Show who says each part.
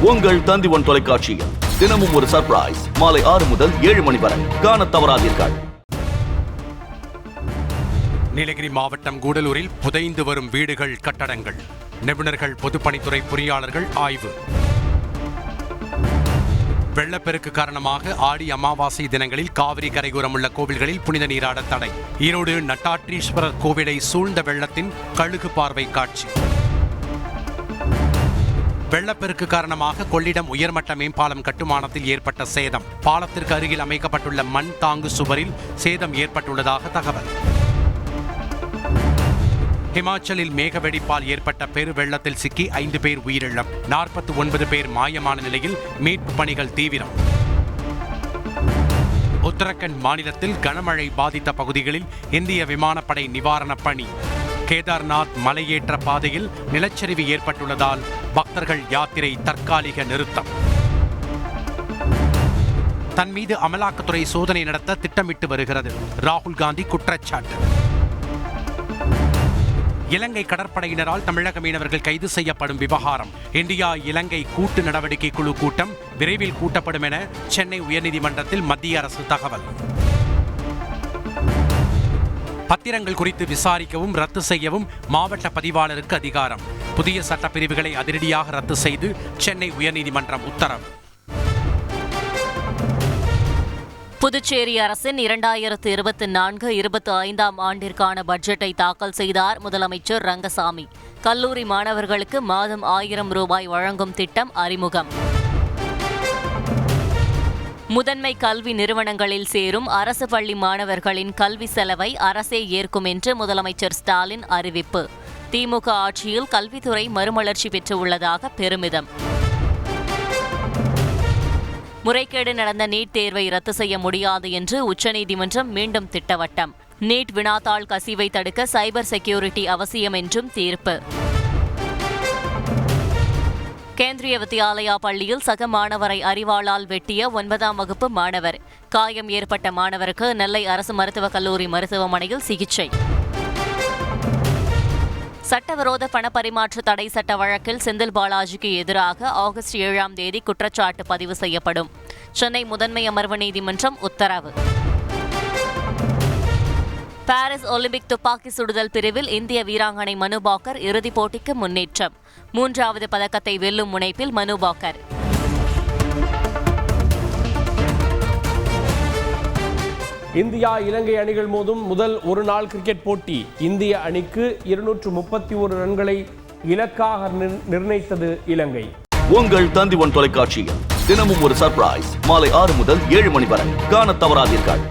Speaker 1: உங்கள் தந்தி1 தொலைக்காட்சியில் தினமும் ஒரு சர்ப்ரைஸ் மாலை 6 முதல் 7 மணி வரை காணத் தவறாதீர்கள்.
Speaker 2: நீலகிரி மாவட்டம் கூடலூரில் புதைந்து வரும் வீடுகள், கட்டடங்கள். நிபுணர்கள், பொதுப்பணித்துறை பொறியாளர்கள் ஆய்வு. வெள்ளப்பெருக்கு காரணமாக ஆடி அமாவாசை தினங்களில் காவிரி கரையோரம் உள்ள கோவில்களில் புனித நீராட தடை. ஈரோடு நட்டாற்றீஸ்வரர் கோவிலை சூழ்ந்த வெள்ளத்தின் கழுகு பார்வை காட்சி. வெள்ளப்பெருக்கு காரணமாக கொள்ளிடம் உயர்மட்ட மேம்பாலம் கட்டுமானத்தில் ஏற்பட்ட சேதம். பாலத்திற்கு அருகில் அமைக்கப்பட்டுள்ள மண் தாங்கு சுவரில் சேதம் ஏற்பட்டுள்ளதாக தகவல். ஹிமாச்சலில் மேக வெடிப்பால் ஏற்பட்ட பெரு வெள்ளத்தில் சிக்கி 5 பேர் உயிரிழப்பு, 49 பேர் மாயமான நிலையில் மீட்பு பணிகள் தீவிரம். உத்தரகண்ட் மாநிலத்தில் கனமழை பாதித்த பகுதிகளில் இந்திய விமானப்படை நிவாரணப் பணி. கேதார்நாத் மலையேற்ற பாதையில் நிலச்சரிவு ஏற்பட்டுள்ளதால் பக்தர்கள் யாத்திரை தற்காலிக நிறுத்தம். தன் மீது அமலாக்கத்துறை சோதனை நடத்த திட்டமிட்டு வருகிறது, ராகுல் காந்தி குற்றச்சாட்டு. இலங்கை கடற்படையினரால் தமிழக மீனவர்கள் கைது செய்யப்படும் விவகாரம். இந்தியா இலங்கை கூட்டு நடவடிக்கை குழு கூட்டம் விரைவில் கூட்டப்படும் என சென்னை உயர்நீதிமன்றத்தில் மத்திய அரசு தகவல். பத்திரங்கள் குறித்து விசாரிக்கவும் ரத்து செய்யவும் மாவட்ட பதிவாளருக்கு அதிகாரம். புதிய சட்டப்பிரிவுகளை அதிரடியாக ரத்து செய்து சென்னை உயர்நீதிமன்றம் உத்தரவு.
Speaker 3: புதுச்சேரி அரசின் 2024-25 ஆண்டிற்கான பட்ஜெட்டை தாக்கல் செய்தார் முதலமைச்சர் ரங்கசாமி. கல்லூரி மாணவர்களுக்கு மாதம் 1000 ரூபாய் வழங்கும் திட்டம் அறிமுகம். முதன்மை கல்வி நிறுவனங்களில் சேரும் அரசு பள்ளி மாணவர்களின் கல்வி செலவை அரசே ஏற்கும் என்று முதலமைச்சர் ஸ்டாலின் அறிவிப்பு. திமுக ஆட்சியில் கல்வித்துறை மறுமலர்ச்சி பெற்றுள்ளதாக பெருமிதம். முறைகேடு நடந்த நீட் தேர்வை ரத்து செய்ய முடியாது என்று உச்சநீதிமன்றம் மீண்டும் திட்டவட்டம். நீட் வினாத்தாள் கசிவை தடுக்க சைபர் செக்யூரிட்டி அவசியம் என்றும் தீர்ப்பு. கேந்திரிய வித்யாலயா பள்ளியில் சக மாணவரை அரிவாளால் வெட்டிய 9ஆம் வகுப்பு மாணவர். காயம் ஏற்பட்ட மாணவருக்கு நெல்லை அரசு மருத்துவக் கல்லூரி மருத்துவமனையில் சிகிச்சை. சட்டவிரோத பணப்பரிமாற்ற தடை சட்ட வழக்கில் செந்தில் பாலாஜிக்கு எதிராக ஆகஸ்ட் 7ஆம் தேதி குற்றச்சாட்டு பதிவு செய்யப்படும். சென்னை முதன்மை அமர்வு நீதிமன்றம் உத்தரவு. பாரிஸ் ஒலிம்பிக் துப்பாக்கி சுடுதல் பிரிவில் இந்திய வீராங்கனை மனு பாக்கர் இறுதிப் போட்டிக்கு முன்னேற்றம். 3வது பதக்கத்தை வெல்லும் முனைப்பில் மனு பாக்கர்.
Speaker 4: இந்தியா இலங்கை அணிகள் மோதும் முதல் ஒருநாள் கிரிக்கெட் போட்டி. இந்திய அணிக்கு 231 ரன்களை இலக்காக நிர்ணயித்தது இலங்கை.
Speaker 1: உங்கள் தந்தி1 தொலைக்காட்சியில் தினமும் ஒரு சர்ப்ரைஸ் மாலை 6 முதல் 7 மணி வரை காணத் தவறாதீர்கள்.